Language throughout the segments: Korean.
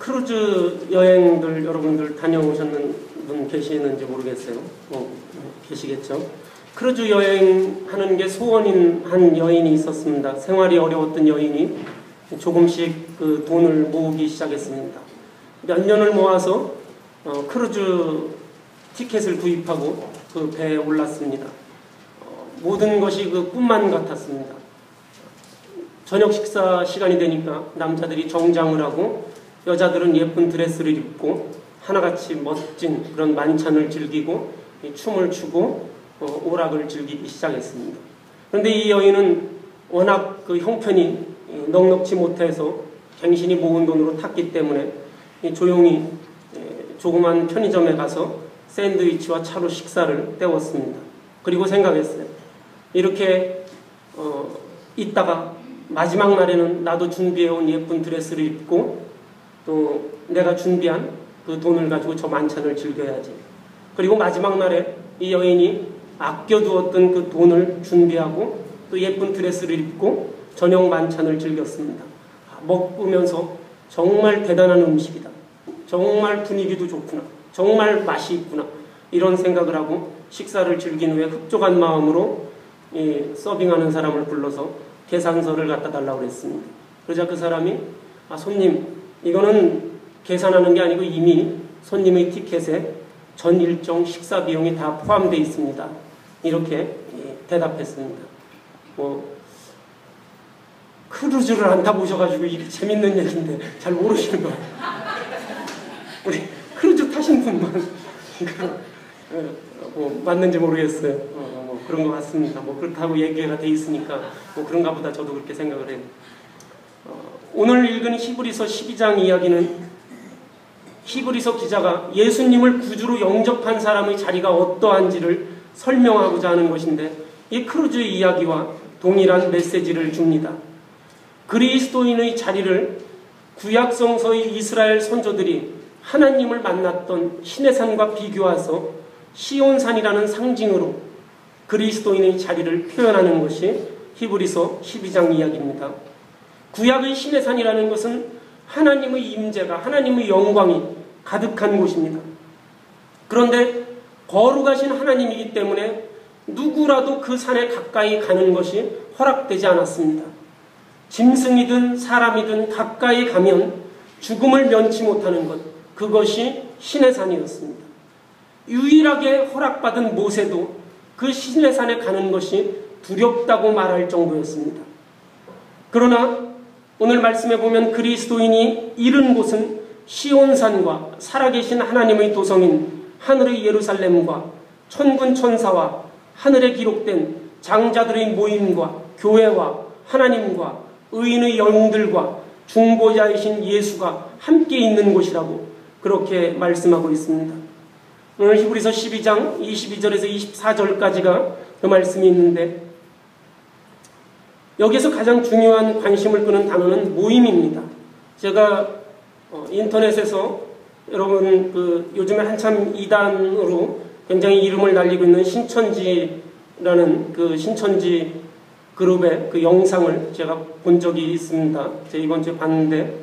크루즈 여행들 여러분들 다녀오셨는 분 계시는지 모르겠어요. 계시겠죠. 크루즈 여행하는 게 소원인 한 여인이 있었습니다. 생활이 어려웠던 여인이 조금씩 그 돈을 모으기 시작했습니다. 몇 년을 모아서 크루즈 티켓을 구입하고 그 배에 올랐습니다. 모든 것이 그 꿈만 같았습니다. 저녁 식사 시간이 되니까 남자들이 정장을 하고 여자들은 예쁜 드레스를 입고 하나같이 멋진 그런 만찬을 즐기고 춤을 추고 오락을 즐기기 시작했습니다. 그런데 이 여인은 워낙 그 형편이 넉넉지 못해서 갱신이 모은 돈으로 탔기 때문에 조용히 조그만 편의점에 가서 샌드위치와 차로 식사를 때웠습니다. 그리고 생각했어요. 이렇게 있다가 마지막 날에는 나도 준비해온 예쁜 드레스를 입고 또 내가 준비한 그 돈을 가지고 저 만찬을 즐겨야지. 그리고 마지막 날에 이 여인이 아껴두었던 그 돈을 준비하고 또 예쁜 드레스를 입고 저녁 만찬을 즐겼습니다. 먹으면서 정말 대단한 음식이다. 정말 분위기도 좋구나. 정말 맛이 있구나. 이런 생각을 하고 식사를 즐긴 후에 흡족한 마음으로 서빙하는 사람을 불러서 계산서를 갖다 달라고 그랬습니다. 그러자 그 사람이 손님 이거는 계산하는 게 아니고 이미 손님의 티켓에 전 일정 식사 비용이 다 포함되어 있습니다. 이렇게 대답했습니다. 크루즈를 안 타보셔가지고 이게 재밌는 얘기인데 잘 모르시는 거예요. 우리 크루즈 타신 분만 맞는지 모르겠어요. 그런 것 같습니다. 그렇다고 얘기가 돼 있으니까 그런가 보다 저도 그렇게 생각을 해요. 오늘 읽은 히브리서 12장 이야기는 히브리서 기자가 예수님을 구주로 영접한 사람의 자리가 어떠한지를 설명하고자 하는 것인데 이 크루즈의 이야기와 동일한 메시지를 줍니다. 그리스도인의 자리를 구약성서의 이스라엘 선조들이 하나님을 만났던 시내산과 비교해서 시온산이라는 상징으로 그리스도인의 자리를 표현하는 것이 히브리서 12장 이야기입니다. 구약의 시내산이라는 것은 하나님의 임재가 하나님의 영광이 가득한 곳입니다. 그런데 거룩하신 하나님이기 때문에 누구라도 그 산에 가까이 가는 것이 허락되지 않았습니다. 짐승이든 사람이든 가까이 가면 죽음을 면치 못하는 것, 그것이 시내산이었습니다. 유일하게 허락받은 모세도 그 시내산에 가는 것이 두렵다고 말할 정도였습니다. 그러나 오늘 말씀에 보면 그리스도인이 이른 곳은 시온산과 살아계신 하나님의 도성인 하늘의 예루살렘과 천군 천사와 하늘에 기록된 장자들의 모임과 교회와 하나님과 의인의 영들과 중보자이신 예수가 함께 있는 곳이라고 그렇게 말씀하고 있습니다. 오늘 히브리서 12장 22절에서 24절까지가 그 말씀이 있는데 여기서 가장 중요한 관심을 끄는 단어는 모임입니다. 제가 인터넷에서 여러분 요즘에 한참 이단으로 굉장히 이름을 날리고 있는 신천지라는 그 신천지 그룹의 그 영상을 제가 본 적이 있습니다. 제가 이번 주에 봤는데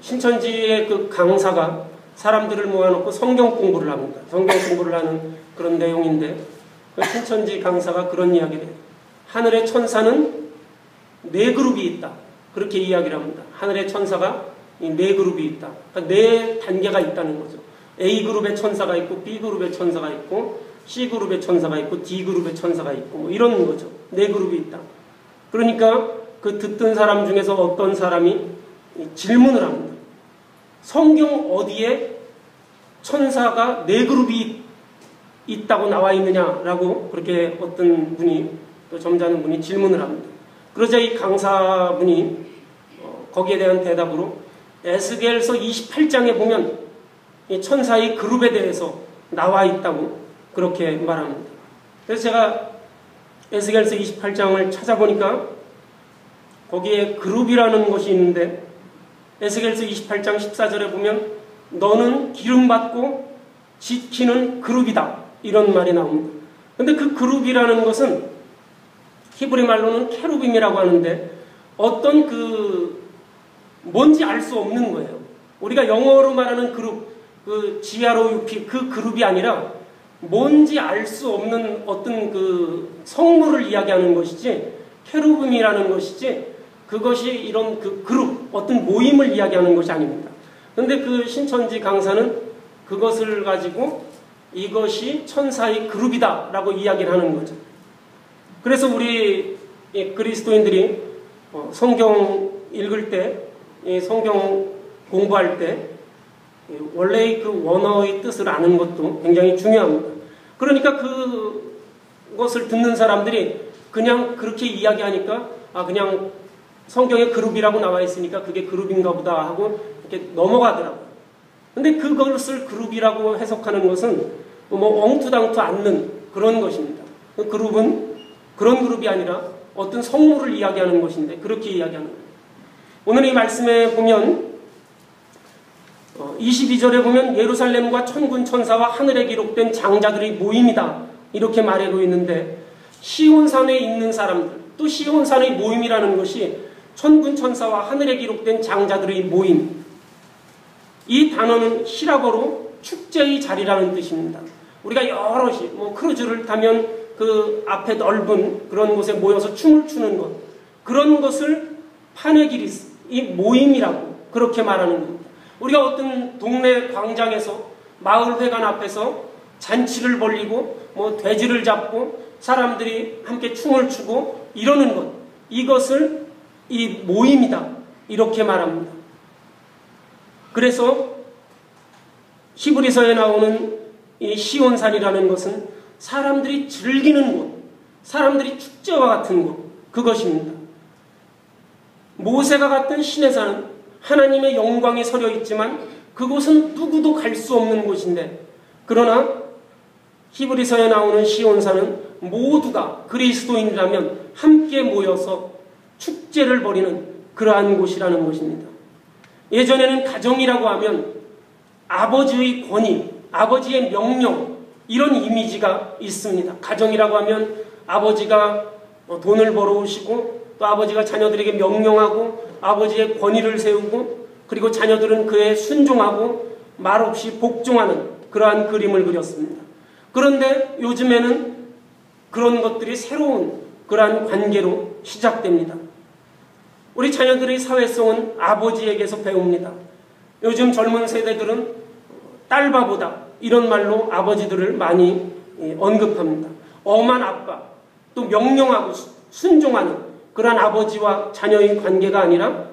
신천지의 그 강사가 사람들을 모아놓고 성경 공부를 합니다. 성경 공부를 하는 그런 내용인데 그 신천지 강사가 그런 이야기를 해요. 하늘의 천사는 4그룹이 있다. 그렇게 이야기를 합니다. 하늘의 천사가 4그룹이 있다. 그러니까 4단계가 있다는 거죠. A그룹의 천사가 있고 B그룹의 천사가 있고 C그룹의 천사가 있고 D그룹의 천사가 있고 이런 거죠. 4그룹이 있다. 그러니까 그 듣던 사람 중에서 어떤 사람이 질문을 합니다. 성경 어디에 천사가 4그룹이 있다고 나와 있느냐라고 그렇게 어떤 분이 또 점잖은 분이 질문을 합니다. 그러자 이 강사분이 거기에 대한 대답으로 에스겔서 28장에 보면 이 천사의 그룹에 대해서 나와 있다고 그렇게 말합니다. 그래서 제가 에스겔서 28장을 찾아보니까 거기에 그룹이라는 것이 있는데 에스겔서 28장 14절에 보면 너는 기름받고 지키는 그룹이다. 이런 말이 나옵니다. 근데 그 그룹이라는 것은 히브리 말로는 케루빔이라고 하는데 어떤 뭔지 알 수 없는 거예요. 우리가 영어로 말하는 그룹, 그 GROUP 그 그룹이 아니라 뭔지 알 수 없는 어떤 그 성물을 이야기하는 것이지, 케루빔이라는 것이지, 그것이 이런 그 그룹, 어떤 모임을 이야기하는 것이 아닙니다. 그런데 그 신천지 강사는 그것을 가지고 이것이 천사의 그룹이다 라고 이야기를 하는 거죠. 그래서 우리 그리스도인들이 성경 읽을 때, 성경 공부할 때 원래의 그 원어의 뜻을 아는 것도 굉장히 중요합니다. 그러니까 그것을 듣는 사람들이 그냥 그렇게 이야기하니까 그냥 성경에 그룹이라고 나와 있으니까 그게 그룹인가 보다 하고 이렇게 넘어가더라고요. 근데 그것을 그룹이라고 해석하는 것은 엉투당투 않는 그런 것입니다. 그 그룹은 그런 그룹이 아니라 어떤 성물을 이야기하는 것인데 그렇게 이야기하는 거예요. 오늘 이 말씀에 보면 22절에 보면 예루살렘과 천군 천사와 하늘에 기록된 장자들의 모임이다 이렇게 말하고 있는데, 시온산에 있는 사람들, 또 시온산의 모임이라는 것이 천군 천사와 하늘에 기록된 장자들의 모임, 이 단어는 히라보로 축제의 자리라는 뜻입니다. 우리가 여럿이 크루즈를 타면 그 앞에 넓은 그런 곳에 모여서 춤을 추는 것, 그런 것을 파네기리스, 이 모임이라고 그렇게 말하는 겁니다. 우리가 어떤 동네 광장에서 마을 회관 앞에서 잔치를 벌이고 돼지를 잡고 사람들이 함께 춤을 추고 이러는 것, 이것을 이 모임이다 이렇게 말합니다. 그래서 히브리서에 나오는 이 시온산이라는 것은 사람들이 즐기는 곳, 사람들이 축제와 같은 곳, 그것입니다. 모세가 갔던 시내산은 하나님의 영광이 서려 있지만 그곳은 누구도 갈 수 없는 곳인데, 그러나 히브리서에 나오는 시온산은 모두가 그리스도인이라면 함께 모여서 축제를 벌이는 그러한 곳이라는 것입니다. 예전에는 가정이라고 하면 아버지의 권위, 아버지의 명령, 이런 이미지가 있습니다. 가정이라고 하면 아버지가 돈을 벌어오시고 또 아버지가 자녀들에게 명령하고 아버지의 권위를 세우고 그리고 자녀들은 그에 순종하고 말없이 복종하는 그러한 그림을 그렸습니다. 그런데 요즘에는 그런 것들이 새로운 그러한 관계로 시작됩니다. 우리 자녀들의 사회성은 아버지에게서 배웁니다. 요즘 젊은 세대들은 딸바보다 이런 말로 아버지들을 많이 언급합니다. 엄한 아빠, 또 명령하고 순종하는 그러한 아버지와 자녀의 관계가 아니라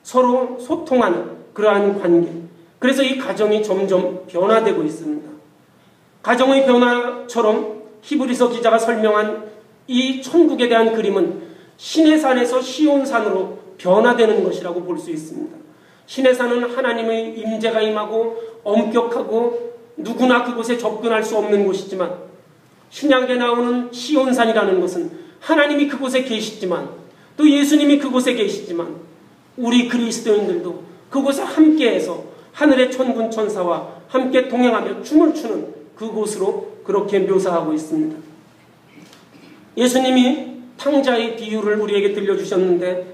서로 소통하는 그러한 관계. 그래서 이 가정이 점점 변화되고 있습니다. 가정의 변화처럼 히브리서 기자가 설명한 이 천국에 대한 그림은 시내산에서 시온산으로 변화되는 것이라고 볼 수 있습니다. 시내산은 하나님의 임재가 임하고 엄격하고 누구나 그곳에 접근할 수 없는 곳이지만, 신약에 나오는 시온산이라는 것은 하나님이 그곳에 계시지만 또 예수님이 그곳에 계시지만 우리 그리스도인들도 그곳에 함께해서 하늘의 천군 천사와 함께 동행하며 춤을 추는 그곳으로 그렇게 묘사하고 있습니다. 예수님이 탕자의 비유를 우리에게 들려주셨는데,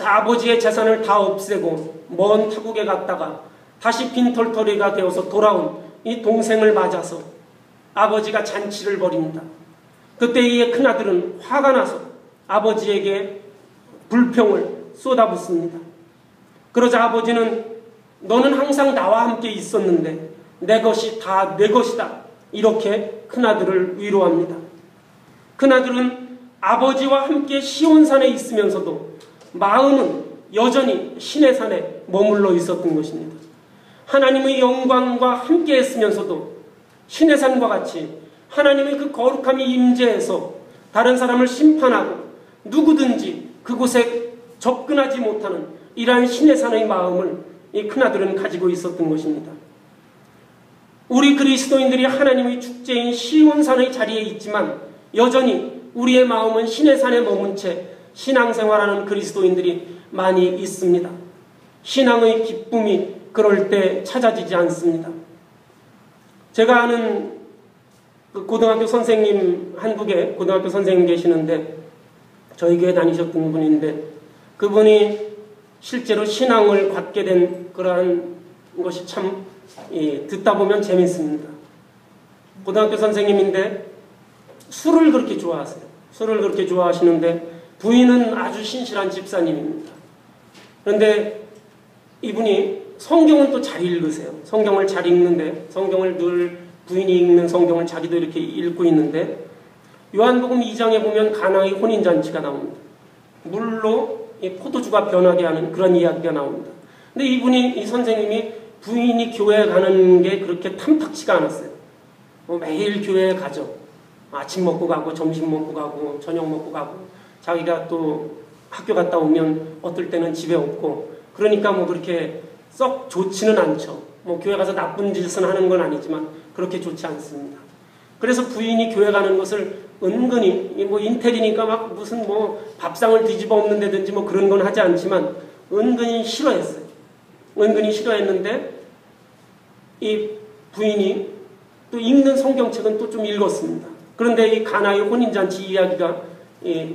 아버지의 재산을 다 없애고 먼 타국에 갔다가 다시 빈털터리가 되어서 돌아온 이 동생을 맞아서 아버지가 잔치를 벌입니다. 그때 이 큰아들은 화가 나서 아버지에게 불평을 쏟아붓습니다. 그러자 아버지는 너는 항상 나와 함께 있었는데 내 것이 다 내 것이다, 이렇게 큰아들을 위로합니다. 큰아들은 아버지와 함께 시온산에 있으면서도 마음은 여전히 시내산에 머물러 있었던 것입니다. 하나님의 영광과 함께 했으면서도 시내산과 같이 하나님의 그 거룩함이 임재해서 다른 사람을 심판하고 누구든지 그곳에 접근하지 못하는 이러한 시내산의 마음을 이 큰아들은 가지고 있었던 것입니다. 우리 그리스도인들이 하나님의 축제인 시온산의 자리에 있지만 여전히 우리의 마음은 시내산에 머문 채 신앙생활하는 그리스도인들이 많이 있습니다. 신앙의 기쁨이 그럴 때 찾아지지 않습니다. 제가 아는 그 고등학교 선생님, 한국에 고등학교 선생님 계시는데 저희 교회 다니셨던 분인데, 그분이 실제로 신앙을 갖게 된 그러한 것이 참 듣다 보면 재밌습니다. 고등학교 선생님인데 술을 그렇게 좋아하세요. 술을 그렇게 좋아하시는데 부인은 아주 신실한 집사님입니다. 그런데 이분이 성경은 또 잘 읽으세요. 성경을 잘 읽는데 성경을 늘 부인이 읽는 성경을 자기도 이렇게 읽고 있는데 요한복음 2장에 보면 가나의 혼인잔치가 나옵니다. 물로 이 포도주가 변하게 하는 그런 이야기가 나옵니다. 근데 이 선생님이 부인이 교회에 가는 게 그렇게 탐탁치가 않았어요. 매일 교회에 가죠. 아침 먹고 가고 점심 먹고 가고 저녁 먹고 가고 자기가 또 학교 갔다 오면 어떨 때는 집에 없고 그러니까 뭐 그렇게 썩 좋지는 않죠. 뭐 교회 가서 나쁜 짓은 하는 건 아니지만 그렇게 좋지 않습니다. 그래서 부인이 교회 가는 것을 은근히 뭐 인텔이니까 막 무슨 뭐 밥상을 뒤집어 엎는다든지 뭐 그런 건 하지 않지만 은근히 싫어했어요. 은근히 싫어했는데 이 부인이 또 읽는 성경책은 또 좀 읽었습니다. 그런데 이 가나의 혼인잔치 이야기가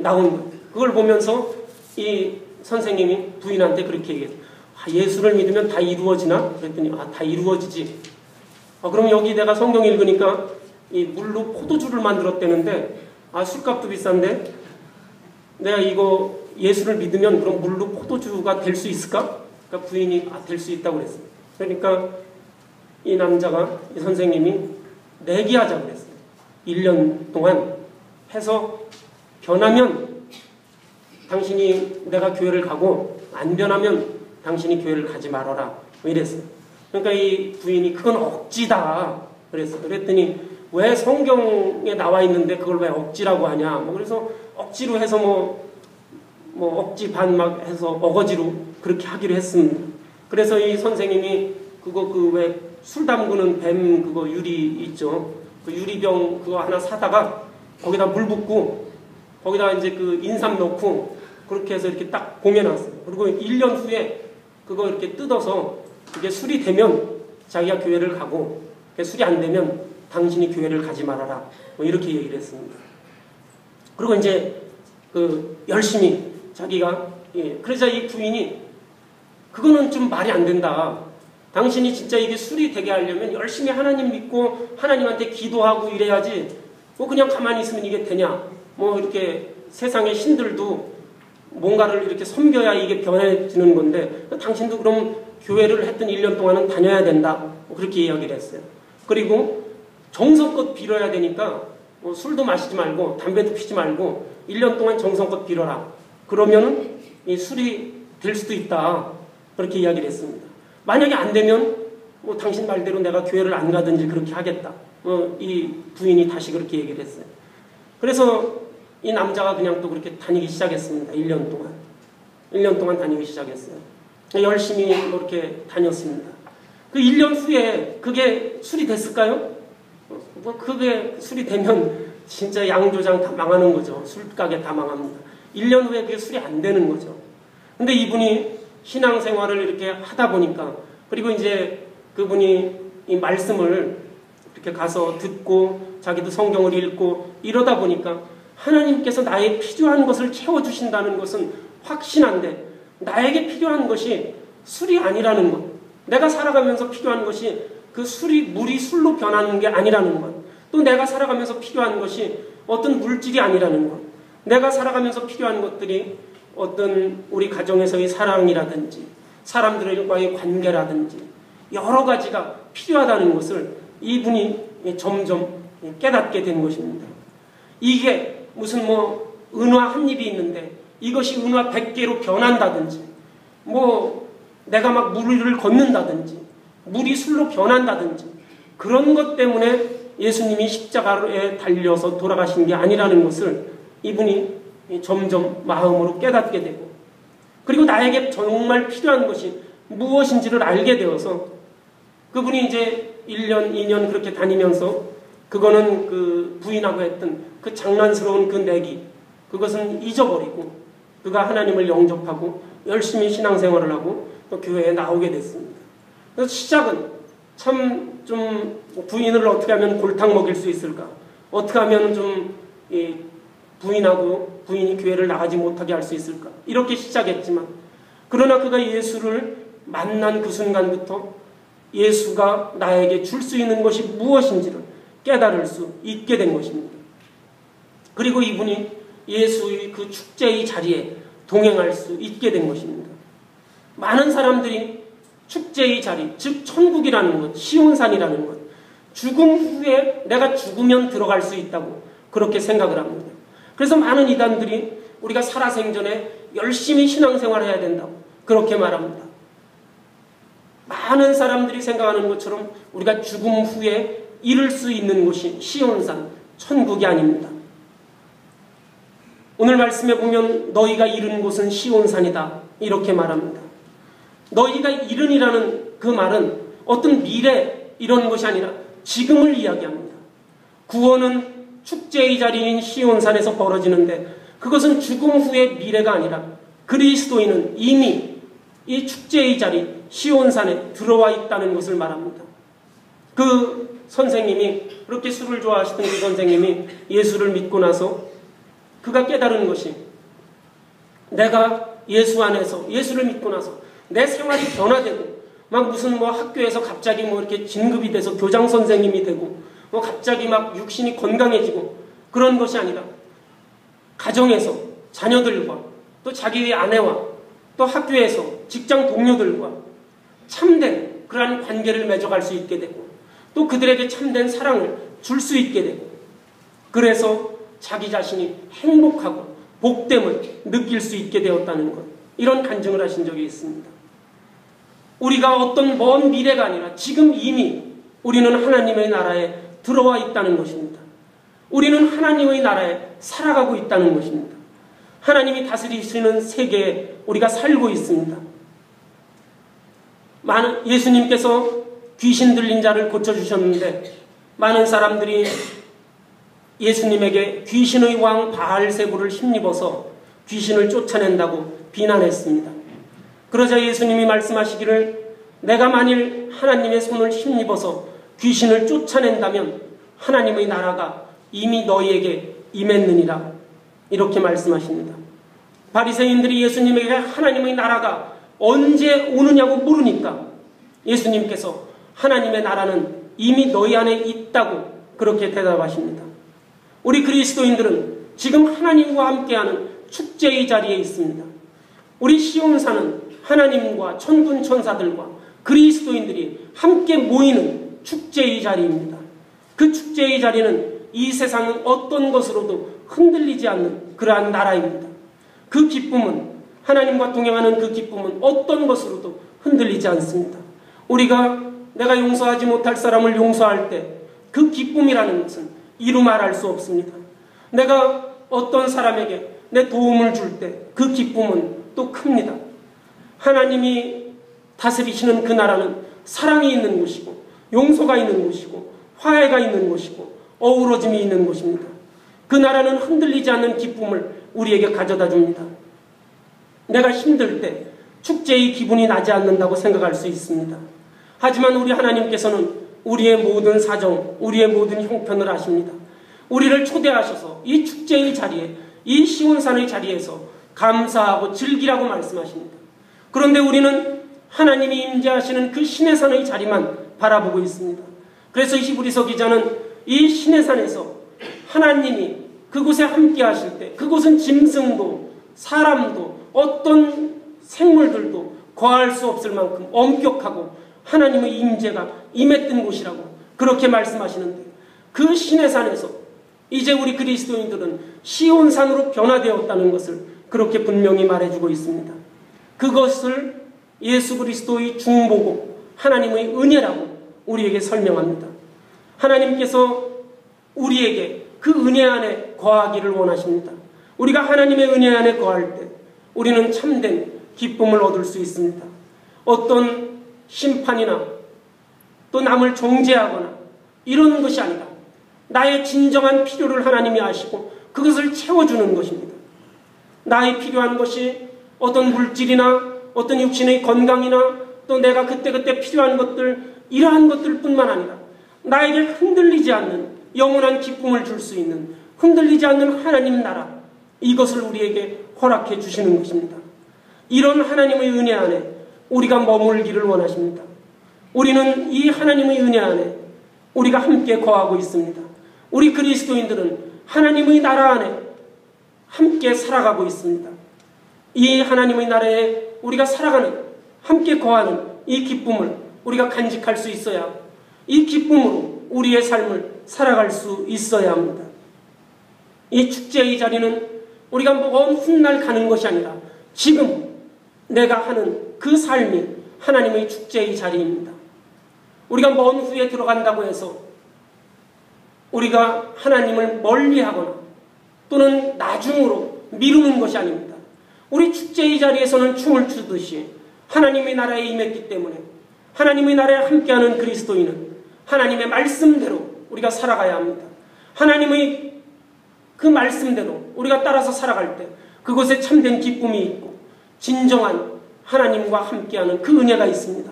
나온 거예요. 그걸 보면서 이 선생님이 부인한테 그렇게 얘기해요. 예수를 믿으면 다 이루어지나? 그랬더니 다 이루어지지. 그럼 여기 내가 성경 읽으니까 이 물로 포도주를 만들었다는데 술값도 비싼데 내가 이거 예수를 믿으면 그럼 물로 포도주가 될 수 있을까? 그러니까 부인이 될 수 있다고 그랬어요. 그러니까 이 남자가 이 선생님이 내기하자고 그랬어요. 1년 동안 해서 변하면 당신이 내가 교회를 가고 안 변하면 당신이 교회를 가지 말아라. 이랬어요. 그러니까 이 부인이 그건 억지다. 그랬어요. 그랬더니 왜 성경에 나와 있는데 그걸 왜 억지라고 하냐. 뭐 그래서 억지로 해서 뭐 억지 반 막 해서 어거지로 그렇게 하기로 했습니다. 그래서 이 선생님이 그거 왜 술 담그는 뱀 그거 유리 있죠. 그 유리병 그거 하나 사다가 거기다 물 붓고 거기다 이제 그 인삼 넣고 그렇게 해서 이렇게 딱 공해놨어요. 그리고 1년 후에 그거 이렇게 뜯어서 그게 술이 되면 자기가 교회를 가고 술이 안 되면 당신이 교회를 가지 말아라. 뭐 이렇게 얘기를 했습니다. 그리고 이제 열심히 자기가 그래서 이 부인이 그거는 좀 말이 안 된다. 당신이 진짜 이게 술이 되게 하려면 열심히 하나님 믿고 하나님한테 기도하고 이래야지 뭐 그냥 가만히 있으면 이게 되냐. 뭐 이렇게 세상의 신들도 뭔가를 이렇게 섬겨야 이게 변해지는 건데 당신도 그럼 교회를 했던 1년 동안은 다녀야 된다. 뭐 그렇게 이야기를 했어요. 그리고 정성껏 빌어야 되니까 술도 마시지 말고 담배도 피지 말고 1년 동안 정성껏 빌어라. 그러면은 이 술이 될 수도 있다. 그렇게 이야기를 했습니다. 만약에 안 되면 뭐 당신 말대로 내가 교회를 안 가든지 그렇게 하겠다. 이 부인이 다시 그렇게 얘기를 했어요. 그래서 이 남자가 그냥 또 그렇게 다니기 시작했습니다. 1년 동안. 1년 동안 다니기 시작했어요. 열심히 그렇게 다녔습니다. 그 1년 후에 그게 술이 됐을까요? 그게 술이 되면 진짜 양조장 다 망하는 거죠. 술가게 다 망합니다. 1년 후에 그게 술이 안 되는 거죠. 근데 이분이 신앙생활을 이렇게 하다 보니까 그리고 이제 그분이 이 말씀을 이렇게 가서 듣고 자기도 성경을 읽고 이러다 보니까 하나님께서 나의 필요한 것을 채워주신다는 것은 확신한데 나에게 필요한 것이 술이 아니라는 것. 내가 살아가면서 필요한 것이 그 물이 술로 변하는 게 아니라는 것. 또 내가 살아가면서 필요한 것이 어떤 물질이 아니라는 것. 내가 살아가면서 필요한 것들이 어떤 우리 가정에서의 사랑이라든지 사람들과의 관계라든지 여러 가지가 필요하다는 것을 이분이 점점 깨닫게 된 것입니다. 이게 무슨 뭐 은화 한 입이 있는데 이것이 은화 100개로 변한다든지 뭐 내가 막 물을 걷는다든지 물이 술로 변한다든지 그런 것 때문에 예수님이 십자가에 달려서 돌아가신 게 아니라는 것을 이분이 점점 마음으로 깨닫게 되고 그리고 나에게 정말 필요한 것이 무엇인지를 알게 되어서 그분이 이제 1년, 2년 그렇게 다니면서 그거는 그 부인하고 했던 그 장난스러운 그 내기 그것은 잊어버리고 그가 하나님을 영접하고 열심히 신앙생활을 하고 또 교회에 나오게 됐습니다. 그래서 시작은 참 좀 부인을 어떻게 하면 골탕 먹일 수 있을까? 어떻게 하면 좀 부인이 교회를 나가지 못하게 할 수 있을까? 이렇게 시작했지만 그러나 그가 예수를 만난 그 순간부터 예수가 나에게 줄 수 있는 것이 무엇인지를 깨달을 수 있게 된 것입니다. 그리고 이분이 예수의 그 축제의 자리에 동행할 수 있게 된 것입니다. 많은 사람들이 축제의 자리, 즉 천국이라는 것, 시온산이라는 것, 죽음 후에 내가 죽으면 들어갈 수 있다고 그렇게 생각을 합니다. 그래서 많은 이단들이 우리가 살아생전에 열심히 신앙생활을 해야 된다고 그렇게 말합니다. 많은 사람들이 생각하는 것처럼 우리가 죽음 후에 이룰 수 있는 곳이 시온산, 천국이 아닙니다. 오늘 말씀에 보면 너희가 이른 곳은 시온산이다 이렇게 말합니다. 너희가 이른이라는 그 말은 어떤 미래 이런 것이 아니라 지금을 이야기합니다. 구원은 축제의 자리인 시온산에서 벌어지는데 그것은 죽음 후의 미래가 아니라 그리스도인은 이미 이 축제의 자리 시온산에 들어와 있다는 것을 말합니다. 그 선생님이 그렇게 술을 좋아하시던 그 선생님이 예수를 믿고 나서 그가 깨달은 것이 내가 예수 안에서 예수를 믿고 나서 내 생활이 변화되고 막 무슨 뭐 학교에서 갑자기 뭐 이렇게 진급이 돼서 교장 선생님이 되고 뭐 갑자기 막 육신이 건강해지고 그런 것이 아니라 가정에서 자녀들과 또 자기의 아내와 또 학교에서 직장 동료들과 참된 그러한 관계를 맺어갈 수 있게 되고 또 그들에게 참된 사랑을 줄 수 있게 되고 그래서 자기 자신이 행복하고 복됨을 느낄 수 있게 되었다는 것, 이런 간증을 하신 적이 있습니다. 우리가 어떤 먼 미래가 아니라 지금 이미 우리는 하나님의 나라에 들어와 있다는 것입니다. 우리는 하나님의 나라에 살아가고 있다는 것입니다. 하나님이 다스리시는 세계에 우리가 살고 있습니다. 예수님께서 귀신 들린 자를 고쳐주셨는데 많은 사람들이 예수님에게 귀신의 왕 바알세불을 힘입어서 귀신을 쫓아낸다고 비난했습니다. 그러자 예수님이 말씀하시기를 내가 만일 하나님의 손을 힘입어서 귀신을 쫓아낸다면 하나님의 나라가 이미 너희에게 임했느니라 이렇게 말씀하십니다. 바리새인들이 예수님에게 하나님의 나라가 언제 오느냐고 물으니까 예수님께서 하나님의 나라는 이미 너희 안에 있다고 그렇게 대답하십니다. 우리 그리스도인들은 지금 하나님과 함께하는 축제의 자리에 있습니다. 우리 시온산은 하나님과 천군 천사들과 그리스도인들이 함께 모이는 축제의 자리입니다. 그 축제의 자리는 이 세상은 어떤 것으로도 흔들리지 않는 그러한 나라입니다. 그 기쁨은 하나님과 동행하는 그 기쁨은 어떤 것으로도 흔들리지 않습니다. 내가 용서하지 못할 사람을 용서할 때 그 기쁨이라는 것은 이루 말할 수 없습니다. 내가 어떤 사람에게 내 도움을 줄 때 그 기쁨은 또 큽니다. 하나님이 다스리시는 그 나라는 사랑이 있는 곳이고 용서가 있는 곳이고 화해가 있는 곳이고 어우러짐이 있는 곳입니다. 그 나라는 흔들리지 않는 기쁨을 우리에게 가져다 줍니다. 내가 힘들 때 축제의 기분이 나지 않는다고 생각할 수 있습니다. 하지만 우리 하나님께서는 우리의 모든 사정, 우리의 모든 형편을 아십니다. 우리를 초대하셔서 이 축제의 자리에, 이 시온산의 자리에서 감사하고 즐기라고 말씀하십니다. 그런데 우리는 하나님이 임재하시는 그 시내산의 자리만 바라보고 있습니다. 그래서 히브리서 기자는 이 시내산에서 하나님이 그곳에 함께 하실 때 그곳은 짐승도 사람도 어떤 생물들도 거할 수 없을 만큼 엄격하고 하나님의 임재가 임했던 곳이라고 그렇게 말씀하시는데 그 시내산에서 이제 우리 그리스도인들은 시온산으로 변화되었다는 것을 그렇게 분명히 말해주고 있습니다. 그것을 예수 그리스도의 중보고 하나님의 은혜라고 우리에게 설명합니다. 하나님께서 우리에게 그 은혜 안에 거하기를 원하십니다. 우리가 하나님의 은혜 안에 거할 때 우리는 참된 기쁨을 얻을 수 있습니다. 어떤 심판이나 또 남을 정죄하거나 이런 것이 아니라 나의 진정한 필요를 하나님이 아시고 그것을 채워주는 것입니다. 나의 필요한 것이 어떤 물질이나 어떤 육신의 건강이나 또 내가 그때그때 필요한 것들 이러한 것들뿐만 아니라 나에게 흔들리지 않는 영원한 기쁨을 줄 수 있는 흔들리지 않는 하나님 나라 이것을 우리에게 허락해 주시는 것입니다. 이런 하나님의 은혜 안에 우리가 머물기를 원하십니다. 우리는 이 하나님의 은혜 안에 우리가 함께 거하고 있습니다. 우리 그리스도인들은 하나님의 나라 안에 함께 살아가고 있습니다. 이 하나님의 나라에 우리가 살아가는, 함께 거하는 이 기쁨을 우리가 간직할 수 있어야, 이 기쁨으로 우리의 삶을 살아갈 수 있어야 합니다. 이 축제의 자리는 우리가 먼 훗날 가는 것이 아니라 지금 내가 하는 그 삶이 하나님의 축제의 자리입니다. 우리가 먼 후에 들어간다고 해서 우리가 하나님을 멀리하거나 또는 나중으로 미루는 것이 아닙니다. 우리 축제의 자리에서는 춤을 추듯이 하나님의 나라에 임했기 때문에 하나님의 나라에 함께하는 그리스도인은 하나님의 말씀대로 우리가 살아가야 합니다. 하나님의 그 말씀대로 우리가 따라서 살아갈 때 그곳에 참된 기쁨이 있고 진정한 하나님과 함께하는 그 은혜가 있습니다.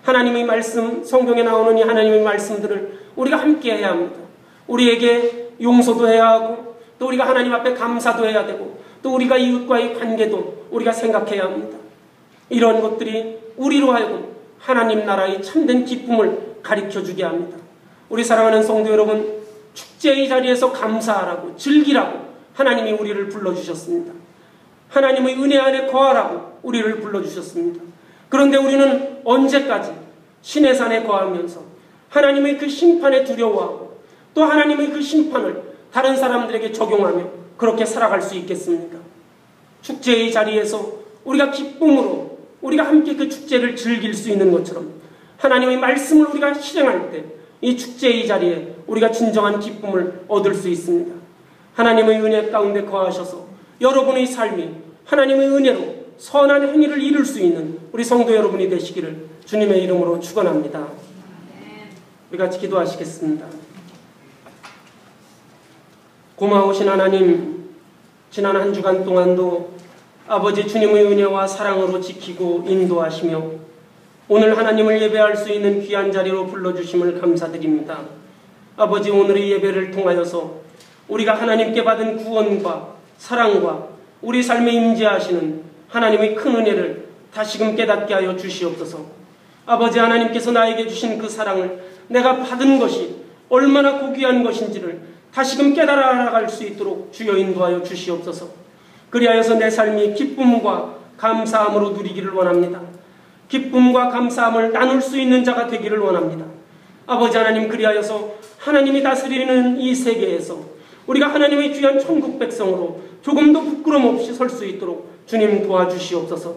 하나님의 말씀, 성경에 나오는 이 하나님의 말씀들을 우리가 함께해야 합니다. 우리에게 용서도 해야 하고 또 우리가 하나님 앞에 감사도 해야 되고 또 우리가 이웃과의 관계도 우리가 생각해야 합니다. 이런 것들이 우리로 하여금 하나님 나라의 참된 기쁨을 가르쳐주게 합니다. 우리 사랑하는 성도 여러분, 축제의 자리에서 감사하라고, 즐기라고 하나님이 우리를 불러주셨습니다. 하나님의 은혜 안에 거하라고 우리를 불러주셨습니다. 그런데 우리는 언제까지 신의 산에 거하면서 하나님의 그 심판에 두려워하고 또 하나님의 그 심판을 다른 사람들에게 적용하며 그렇게 살아갈 수 있겠습니까? 축제의 자리에서 우리가 기쁨으로 우리가 함께 그 축제를 즐길 수 있는 것처럼 하나님의 말씀을 우리가 실행할 때 이 축제의 자리에 우리가 진정한 기쁨을 얻을 수 있습니다. 하나님의 은혜 가운데 거하셔서 여러분의 삶이 하나님의 은혜로 선한 행위를 이룰 수 있는 우리 성도 여러분이 되시기를 주님의 이름으로 축원합니다. 우리 같이 기도하시겠습니다. 고마우신 하나님, 지난 한 주간 동안도 아버지 주님의 은혜와 사랑으로 지키고 인도하시며 오늘 하나님을 예배할 수 있는 귀한 자리로 불러주심을 감사드립니다. 아버지, 오늘의 예배를 통하여서 우리가 하나님께 받은 구원과 사랑과 우리 삶에 임재하시는 하나님의 큰 은혜를 다시금 깨닫게 하여 주시옵소서. 아버지, 하나님께서 나에게 주신 그 사랑을 내가 받은 것이 얼마나 고귀한 것인지를 다시금 깨달아 알아갈 수 있도록 주여 인도하여 주시옵소서. 그리하여서 내 삶이 기쁨과 감사함으로 누리기를 원합니다. 기쁨과 감사함을 나눌 수 있는 자가 되기를 원합니다. 아버지 하나님, 그리하여서 하나님이 다스리는 이 세계에서 우리가 하나님의 귀한 천국 백성으로 조금도 부끄럼 없이 설 수 있도록 주님 도와주시옵소서.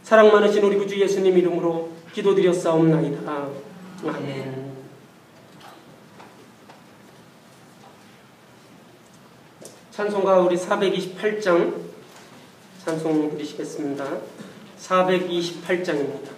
사랑 많으신 우리 구주 예수님 이름으로 기도드렸사옵나이다. 아멘. 찬송가 우리 428장 찬송 드리시겠습니다. 428장입니다.